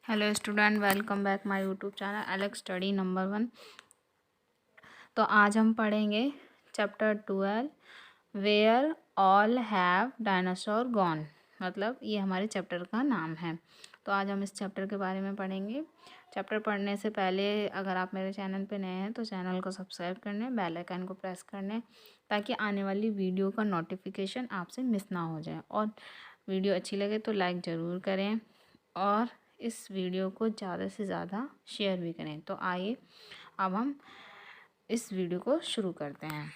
Hello student, welcome back my YouTube channel Alex study number 1। तो आज हम पढ़ेंगे chapter 12 where all have dinosaur gone. मतलब ये हमारे चैप्टर का नाम है। तो आज हम इस चैप्टर के बारे में पढ़ेंगे। चैप्टर पढ़ने से पहले अगर आप मेरे चैनल पे नए हैं तो चैनल को सब्सक्राइब करने, बेल आइकन को प्रेस करने, ताकि आने वाली वीडियो का नोटिफिकेशन आपसे मिस ना हो जाए। और वीडियो अच्छी लगे तो लाइक ज़रूर करें और इस वीडियो को ज़्यादा से ज़्यादा शेयर भी करें। तो आइए अब हम इस वीडियो को शुरू करते हैं।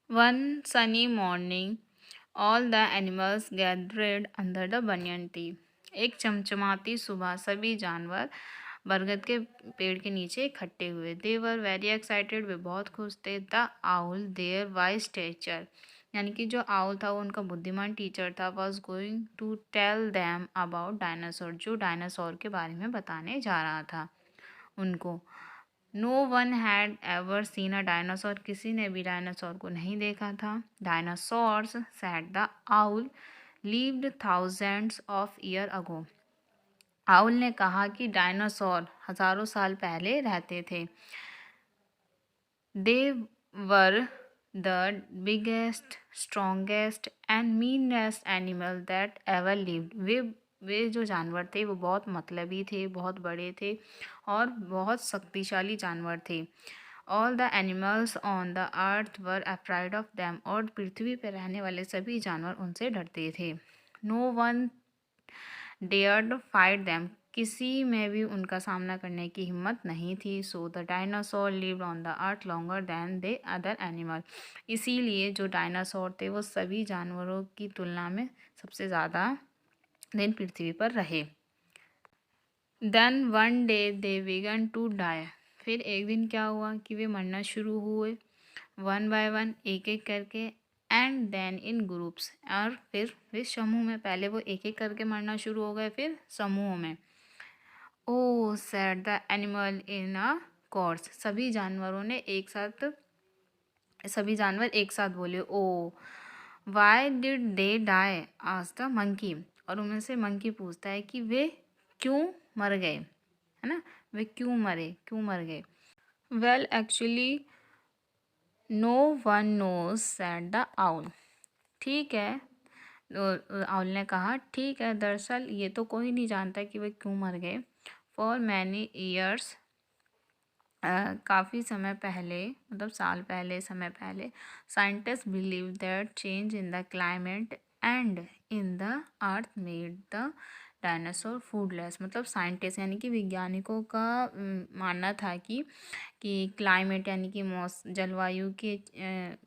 One sunny morning, all the animals gathered under the banyan tree. एक चमचमाती सुबह सभी जानवर बरगद के पेड़ के नीचे इकट्ठे हुए। दे वर वेरी एक्साइटेड, वे बहुत खुश थे। The owl their wise teacher, यानी कि जो आउल था वो उनका बुद्धिमान टीचर था, was going to tell them about dinosaur, जो डायनासोर के बारे में बताने जा रहा था उनको। No one had ever seen a dinosaur, किसी ने भी डायनासोर को नहीं देखा था। Dinosaurs said the owl lived thousands of year ago, owl ने कहा कि डायनासोर हजारों साल पहले रहते थे। They were the biggest, strongest and meanest animal that ever lived, वे जो जानवर थे वो बहुत मतलबी थे, बहुत बड़े थे और बहुत शक्तिशाली जानवर थे। All the animals on the earth were afraid of them, और पृथ्वी पर रहने वाले सभी जानवर उनसे डरते थे। No one dared fight them, किसी में भी उनका सामना करने की हिम्मत नहीं थी। So the dinosaur lived on the earth longer than the other animal, इसीलिए जो डायनासोर थे वो सभी जानवरों की तुलना में सबसे ज़्यादा दिन पृथ्वी पर रहे। Then one day they began to die, फिर एक दिन क्या हुआ कि वे मरना शुरू हुए। वन बाय वन, एक एक करके। एंड देन इन ग्रुप्स, और फिर वे समूह में, पहले वो एक एक करके मरना शुरू हो गए, फिर समूह में। Oh said the animal in a chorus, सभी जानवर एक साथ बोले ओ। Why did they die asked the monkey, और उनमें से मंकी पूछता है कि वे क्यों मर गए, है ना, वे क्यों मर गए। Well actually no one knows said the owl, ठीक है, आउल ने कहा ठीक है, दरअसल ये तो कोई नहीं जानता कि वे क्यों मर गए। फॉर मैनी ईयर्स, काफ़ी समय पहले, मतलब साल पहले, समय पहले, scientist believe that change in the climate and in the earth made the dinosaur foodless, मतलब साइंटिस्ट यानी कि वैज्ञानिकों का मानना था कि क्लाइमेट यानी कि जलवायु के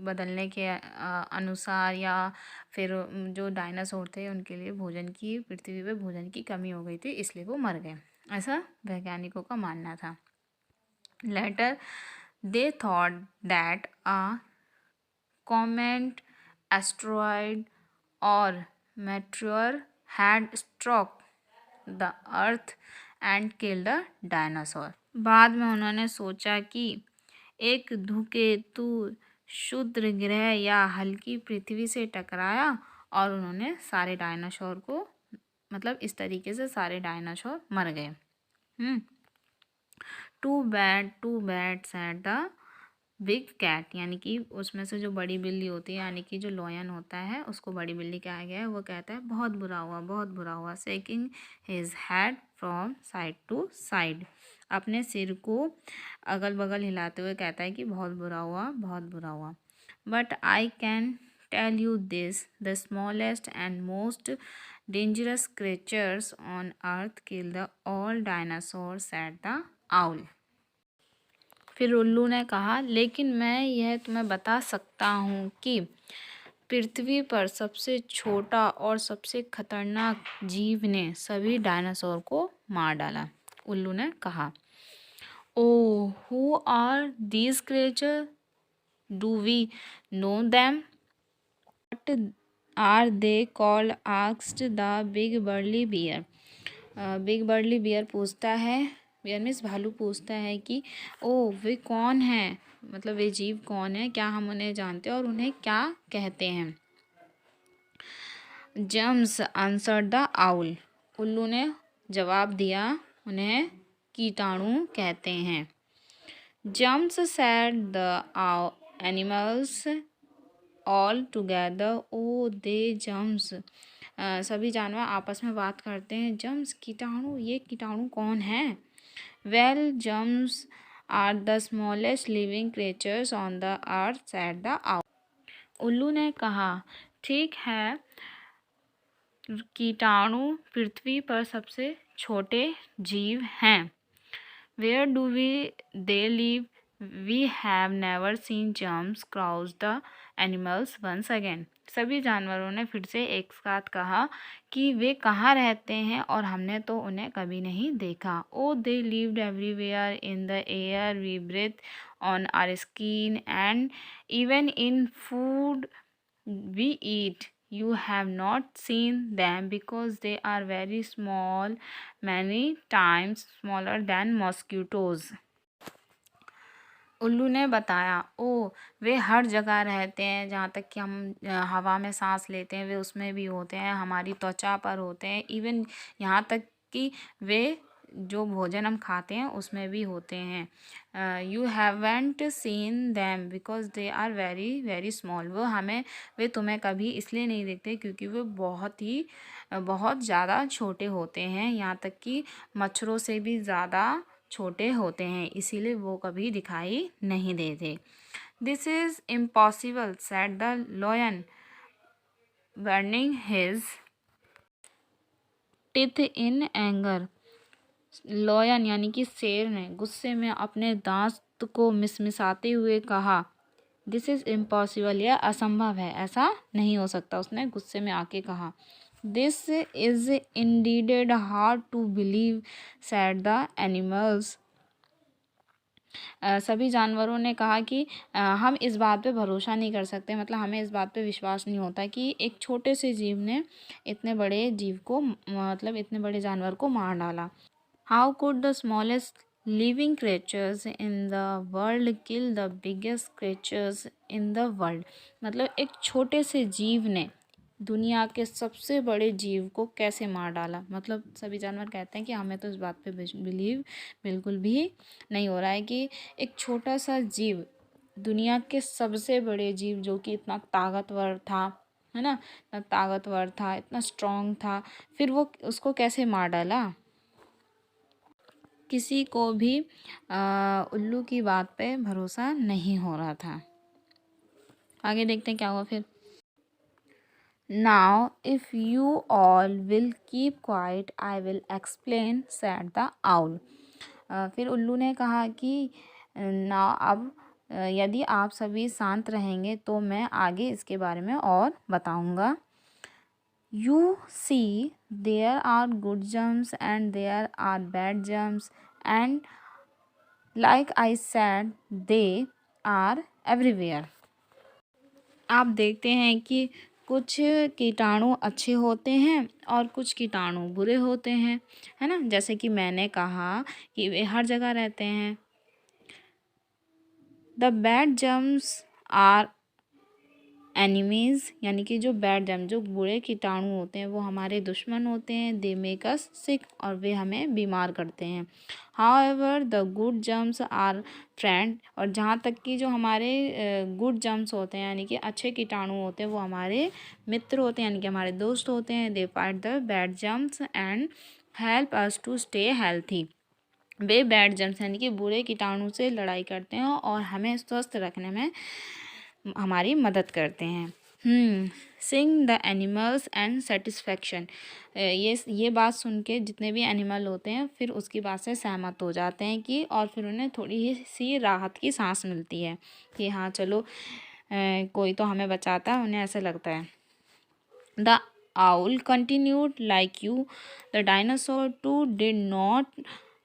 बदलने के अनुसार, या फिर जो डायनासोर थे उनके लिए पृथ्वी पे भोजन की कमी हो गई थी, इसलिए वो मर गए, ऐसा वैज्ञानिकों का मानना था। Later, they thought that a comet, asteroid, or meteor had struck the earth and killed a dinosaur. बाद में उन्होंने सोचा कि एक धूमकेतु क्षुद्र ग्रह या हल्की पृथ्वी से टकराया और उन्होंने सारे डायनासोर को, मतलब इस तरीके से सारे डायनासोर मर गए। Too bad said the big cat, यानी कि उसमें से जो बड़ी बिल्ली होती है, यानी कि जो लॉयन होता है, उसको बड़ी बिल्ली कहा गया है, वो कहता है बहुत बुरा हुआ, बहुत बुरा हुआ। Shaking his head from side to side, अपने सिर को अगल बगल हिलाते हुए कहता है कि बहुत बुरा हुआ, बहुत बुरा हुआ। But I can tell you this, the smallest and most dangerous creatures on earth kill the all dinosaur said the owl. फिर उल्लू ने कहा, लेकिन मैं यह तुम्हें बता सकता हूँ कि पृथ्वी पर सबसे छोटा और सबसे खतरनाक जीव ने सभी डायनासोर को मार डाला, उल्लू ने कहा। Oh who are these creature, do we know them, what are they called, asked the big burly bear. Big burly bear पूछता है, बियर मीन्स भालू पूछता है कि ओ वे कौन हैं मतलब वे जीव कौन है, क्या हम उन्हें जानते हैं और उन्हें क्या कहते हैं। जम्स आंसर द आउल, उल्लू ने जवाब दिया, उन्हें कीटाणु कहते हैं। Germs said the animals all together, oh they germs, सभी जानवर आपस में बात करते हैं। जम्स कीटाणु, ये कीटाणु कौन है। Well germs are the smallest living creatures on the earth said the owl, उल्लू ने कहा, ठीक है, कीटाणु पृथ्वी पर सबसे छोटे जीव हैं। Where do we they live, we have never seen germs cross the animals once again, सभी जानवरों ने फिर से एक साथ कहा कि वे कहाँ रहते हैं और हमने तो उन्हें कभी नहीं देखा। Oh they lived everywhere, in the air we breathe, on our skin and even in food we eat. You have not seen them because they are very small, many times smaller than mosquitoes. उल्लू ने बताया, ओ वे हर जगह रहते हैं, जहाँ तक कि हम हवा में सांस लेते हैं वे उसमें भी होते हैं, हमारी त्वचा पर होते हैं, इवन यहाँ तक कि वे जो भोजन हम खाते हैं उसमें भी होते हैं। You haven't seen them because they are very very small, वे तुम्हें कभी इसलिए नहीं देखते क्योंकि वे बहुत ज़्यादा छोटे होते हैं, यहाँ तक कि मच्छरों से भी ज़्यादा छोटे होते हैं, इसीलिए वो कभी दिखाई नहीं देते। This is impossible said the lion burning his teeth in anger, lion यानी कि शेर ने गुस्से में अपने दांत को मिसमिसाते हुए कहा, दिस इज़ इम्पॉसिबल, यह असंभव है, ऐसा नहीं हो सकता, उसने गुस्से में आके कहा। This is indeed hard to believe said the animals, सभी जानवरों ने कहा कि हम इस बात पे भरोसा नहीं कर सकते, मतलब हमें इस बात पे विश्वास नहीं होता कि एक छोटे से जीव ने इतने बड़े जीव को, मतलब इतने बड़े जानवर को मार डाला। How could the smallest living creatures in the world kill the biggest creatures in the world, मतलब एक छोटे से जीव ने दुनिया के सबसे बड़े जीव को कैसे मार डाला। मतलब सभी जानवर कहते हैं कि हमें तो इस बात पे बिलीव बिल्कुल भी नहीं हो रहा है कि एक छोटा सा जीव दुनिया के सबसे बड़े जीव जो कि इतना ताकतवर था, है ना, इतना ताकतवर था, इतना स्ट्रांग था, फिर वो उसको कैसे मार डाला। किसी को भी उल्लू की बात पे भरोसा नहीं हो रहा था। आगे देखते हैं क्या हुआ फिर। Now, if you all will keep quiet, I will explain, said the owl. फिर उल्लू ने कहा कि ना अब यदि आप सभी शांत रहेंगे तो मैं आगे इसके बारे में और बताऊंगा। You see, there are good germs and there are bad germs, and like I said, they are everywhere. आप देखते हैं कि कुछ कीटाणु अच्छे होते हैं और कुछ कीटाणु बुरे होते हैं, है ना, जैसे कि मैंने कहा कि वे हर जगह रहते हैं। The bad germs are enemies, यानी कि जो बैड जर्म, जो बुरे कीटाणु होते हैं वो हमारे दुश्मन होते हैं। दे मेक अस सिक, और वे हमें बीमार करते हैं। However the good germs are friend, और जहाँ तक कि जो हमारे गुड जर्म्स होते हैं यानी कि अच्छे कीटाणु होते हैं वो हमारे मित्र होते हैं, यानी कि हमारे दोस्त होते हैं। They fight the bad germs and help us to stay healthy, वे बैड जर्म्स यानी कि बुरे कीटाणु से लड़ाई करते हैं और हमें स्वस्थ रखने में हमारी मदद करते हैं। सिंग द एनिमल्स एंड सेटिस्फेक्शन, ये बात सुन के जितने भी एनिमल होते हैं फिर उसकी बात से सहमत हो जाते हैं कि, और फिर उन्हें थोड़ी सी राहत की सांस मिलती है कि हाँ चलो कोई तो हमें बचाता है, उन्हें ऐसा लगता है। The owl continued, like you, the dinosaur too did not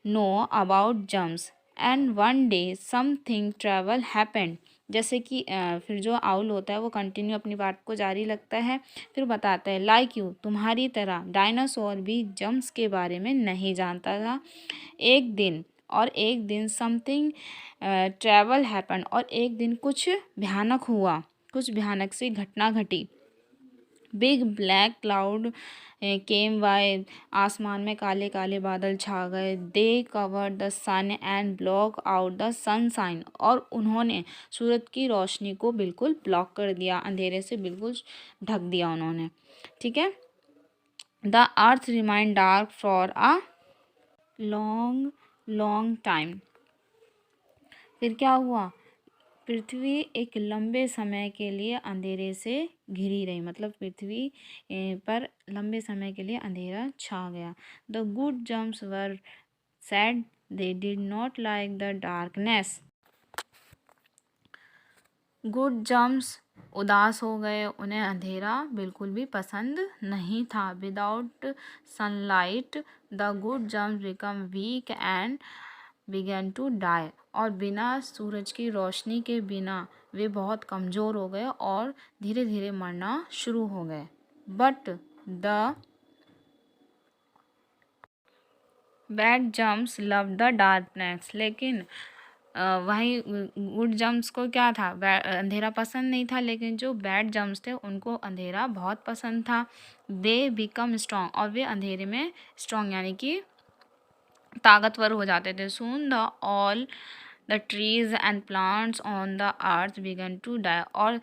know about germs, and one day something terrible happened. जैसे कि फिर जो आउल होता है वो कंटिन्यू अपनी बात को जारी रखता है, फिर बताता है, लाइक यू, तुम्हारी तरह डायनासोर भी जम्स के बारे में नहीं जानता था। एक दिन और एक दिन समथिंग ट्रैवल हैपन, और एक दिन कुछ भयानक हुआ, कुछ भयानक सी घटना घटी। Big black cloud came by, आसमान में काले काले बादल छा गए। They covered the sun and block out the sunshine, और उन्होंने सूरज की रोशनी को बिल्कुल ब्लॉक कर दिया, अंधेरे से बिल्कुल ढक दिया उन्होंने। ठीक है। The earth remind dark for a long long time. फिर क्या हुआ? पृथ्वी एक लंबे समय के लिए अंधेरे से घिरी रही, मतलब पृथ्वी पर लंबे समय के लिए अंधेरा छा गया। The good germs were sad, they did not like the darkness. Good germs उदास हो गए, उन्हें अंधेरा बिल्कुल भी पसंद नहीं था। Without sunlight the good germs become weak and began to die, और बिना सूरज की रोशनी के बिना वे बहुत कमज़ोर हो गए और धीरे धीरे मरना शुरू हो गए। But the bad germs love the darkness, लेकिन वही गुड जम्स को क्या था, अंधेरा पसंद नहीं था, लेकिन जो बैड जम्स थे उनको अंधेरा बहुत पसंद था। दे बिकम स्ट्रॉन्ग, और वे अंधेरे में स्ट्रॉन्ग यानी कि ताकतवर हो जाते थे। Soon the all the trees and plants on the earth began to die, और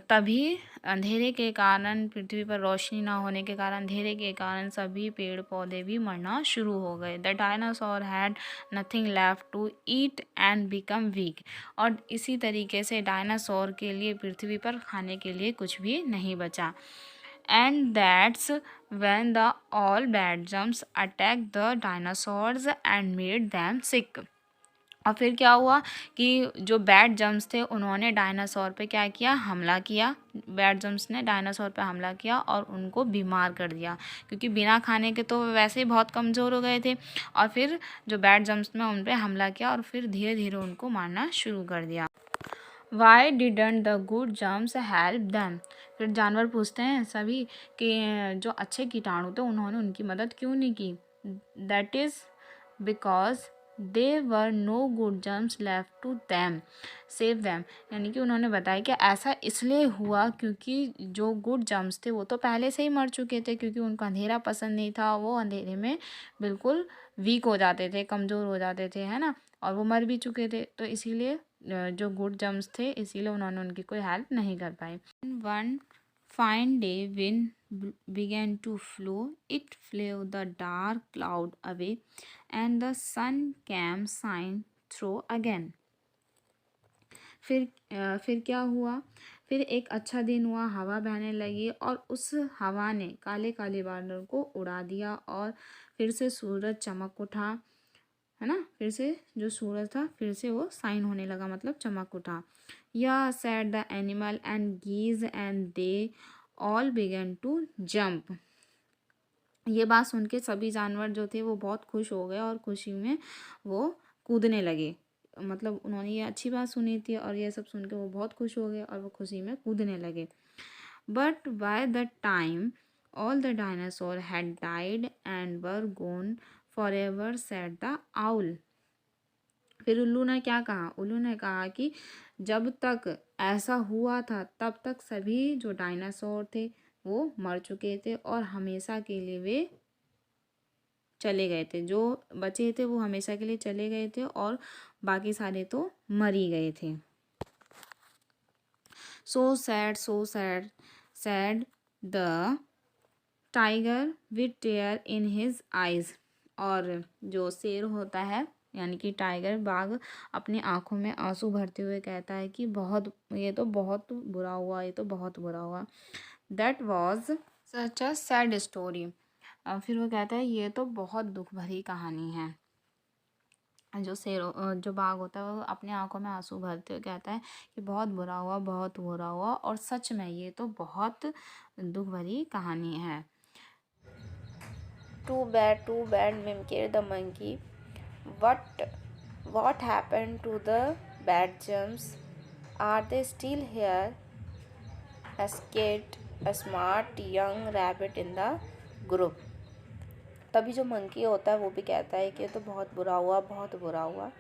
तभी अंधेरे के कारण, पृथ्वी पर रोशनी ना होने के कारण, अंधेरे के कारण सभी पेड़ पौधे भी मरना शुरू हो गए। The dinosaur had nothing left to eat and become weak, और इसी तरीके से डायनासोर के लिए पृथ्वी पर खाने के लिए कुछ भी नहीं बचा। And that's when the all bad germs attacked the dinosaurs and made them sick. और फिर क्या हुआ कि जो बैड जम्स थे उन्होंने डायनासोर पे क्या किया, हमला किया। बैड जम्स ने डायनासोर पे हमला किया और उनको बीमार कर दिया, क्योंकि बिना खाने के तो वैसे ही बहुत कमज़ोर हो गए थे। और फिर जो बैड जम्स ने उन पे हमला किया और फिर धीरे धीरे उनको मारना शुरू कर दिया। Y didn't the good germs help them. फिर जानवर पूछते हैं सभी कि जो अच्छे कीटाणु थे उन्होंने उनकी मदद क्यों नहीं की। That is because they were no good germs left to them save them, यानी कि उन्होंने बताया कि ऐसा इसलिए हुआ क्योंकि जो गुड जम्स थे वो तो पहले से ही मर चुके थे, क्योंकि उनको अंधेरा पसंद नहीं था, वो अंधेरे में बिल्कुल वीक हो जाते थे, कमज़ोर हो जाते थे, है ना, और वो मर भी चुके थे। तो इसीलिए जो गुड जम्स थे इसीलिए उन्होंने उनकी कोई हेल्प नहीं कर पाई। One fine day wind began to flow, it flew the dark cloud away and the sun came shine through again. फिर क्या हुआ? फिर एक अच्छा दिन हुआ, हवा बहने लगी और उस हवा ने काले काले बादल को उड़ा दिया और फिर से सूरज चमक उठा, है ना, फिर से जो सूरज था फिर से वो साइन होने लगा, मतलब चमक उठा। Yay said the animal and geese and they all began to jump. ये बात सुन के सभी जानवर जो थे वो बहुत खुश हो गए और खुशी में वो कूदने लगे, मतलब उन्होंने ये अच्छी बात सुनी थी और ये सब सुन के वो बहुत खुश हो गए और वो खुशी में कूदने लगे। But by the time all the dinosaur had died and were gone forever, said the owl. फिर उल्लू ने क्या कहा? उल्लू ने कहा कि जब तक ऐसा हुआ था तब तक सभी जो डायनासोर थे वो मर चुके थे और हमेशा के लिए वे चले गए थे, जो बचे थे वो हमेशा के लिए चले गए थे और बाकी सारे तो मर ही गए थे। So sad said the tiger with tear in his eyes. और जो शेर होता है यानी कि टाइगर, बाघ अपनी आंखों में आंसू भरते हुए कहता है कि ये तो बहुत बुरा हुआ, ये तो बहुत बुरा हुआ। That was such a sad story. फिर वो कहता है ये तो बहुत दुख भरी कहानी है। जो बाघ होता है वो अपनी आंखों में आंसू भरते हुए कहता है कि बहुत बुरा हुआ, बहुत बुरा हुआ, और सच में ये तो बहुत दुख भरी कहानी है। Too bad, mimicred the monkey. What happened to the bad germs? Are they still here? Asked a smart young rabbit in the group. तभी जो मंकी होता है वो भी कहता है कि ये तो बहुत बुरा हुआ, बहुत बुरा हुआ।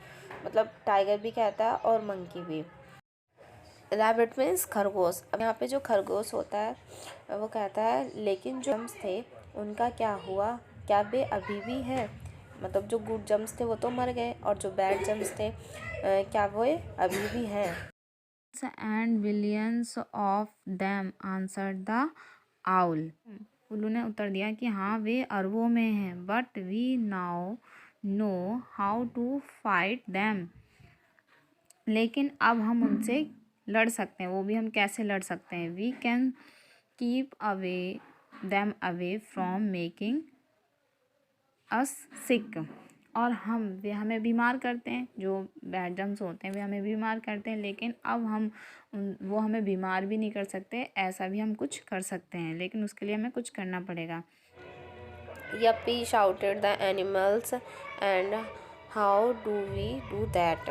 मतलब टाइगर भी कहता है और मंकी भी। रैबिट मीन्स खरगोश। अब यहाँ पे जो खरगोश होता है वो कहता है लेकिन जो जम्स थे उनका क्या हुआ, क्या वे अभी भी है? मतलब जो गुड जम्स थे वो तो मर गए और जो बैड जम्स थे क्या वो अभी भी हैं? And billions of them answered the owl. उल्लू ने उत्तर दिया कि हाँ वे अरबों में हैं, but we now know how to fight them. लेकिन अब हम उनसे लड़ सकते हैं, वो भी हम कैसे लड़ सकते हैं? We can keep away them away from making us sick. और वे हमें बीमार करते हैं, जो बैड जम्स होते हैं वे हमें बीमार करते हैं, लेकिन अब वो हमें बीमार भी नहीं कर सकते। ऐसा भी हम कुछ कर सकते हैं, लेकिन उसके लिए हमें कुछ करना पड़ेगा। Yippee shouted the animals and how do we do that.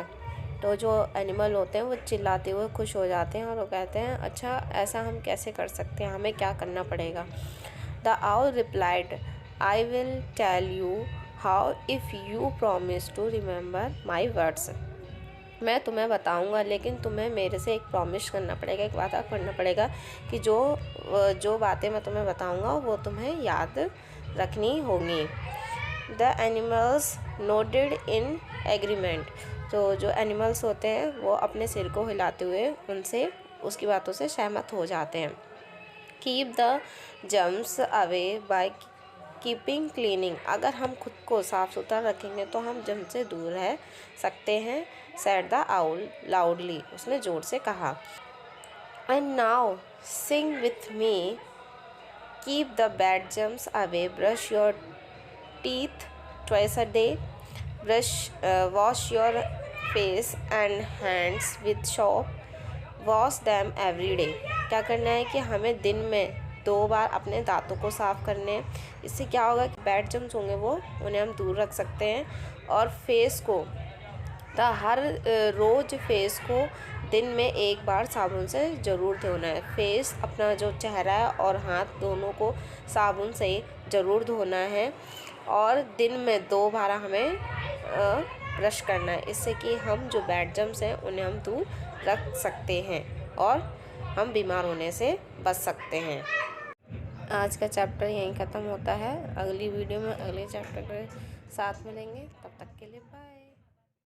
तो जो एनिमल होते हैं वो चिल्लाते हुए खुश हो जाते हैं और वो कहते हैं अच्छा ऐसा हम कैसे कर सकते हैं, हमें क्या करना पड़ेगा? The owl replied I will tell you how if you promise to remember my words. मैं तुम्हें बताऊंगा, लेकिन तुम्हें मेरे से एक प्रॉमिस करना पड़ेगा, एक वादा करना पड़ेगा कि जो बातें मैं तुम्हें बताऊंगा वो तुम्हें याद रखनी होंगी। The animals nodded in agreement. तो जो एनिमल्स होते हैं वो अपने सिर को हिलाते हुए उसकी बातों से सहमत हो जाते हैं। Keep the germs away by keeping cleaning. अगर हम खुद को साफ़ सुथरा रखेंगे तो हम जम्स से दूर रह सकते हैं। Said the owl loudly. उसने ज़ोर से कहा। And now Singh with me, keep the bad germs away, brush your teeth twice a day, wash your face and hands with soap, wash them every day. क्या करना है कि हमें दिन में 2 बार अपने दांतों को साफ़ करने हैं। इससे क्या होगा कि बैड जम्स होंगे उन्हें हम दूर रख सकते हैं। और फेस को हर रोज़ फेस को दिन में 1 बार साबुन से ज़रूर धोना है। फेस अपना जो चेहरा है और हाथ दोनों को साबुन से ज़रूर धोना है और दिन में 2 बार हमें ब्रश करना है। इससे कि हम जो बैड जम्स हैं उन्हें हम दूर रख सकते हैं और हम बीमार होने से बच सकते हैं। आज का चैप्टर यहीं ख़त्म होता है। अगली वीडियो में अगले चैप्टर के साथ मिलेंगे।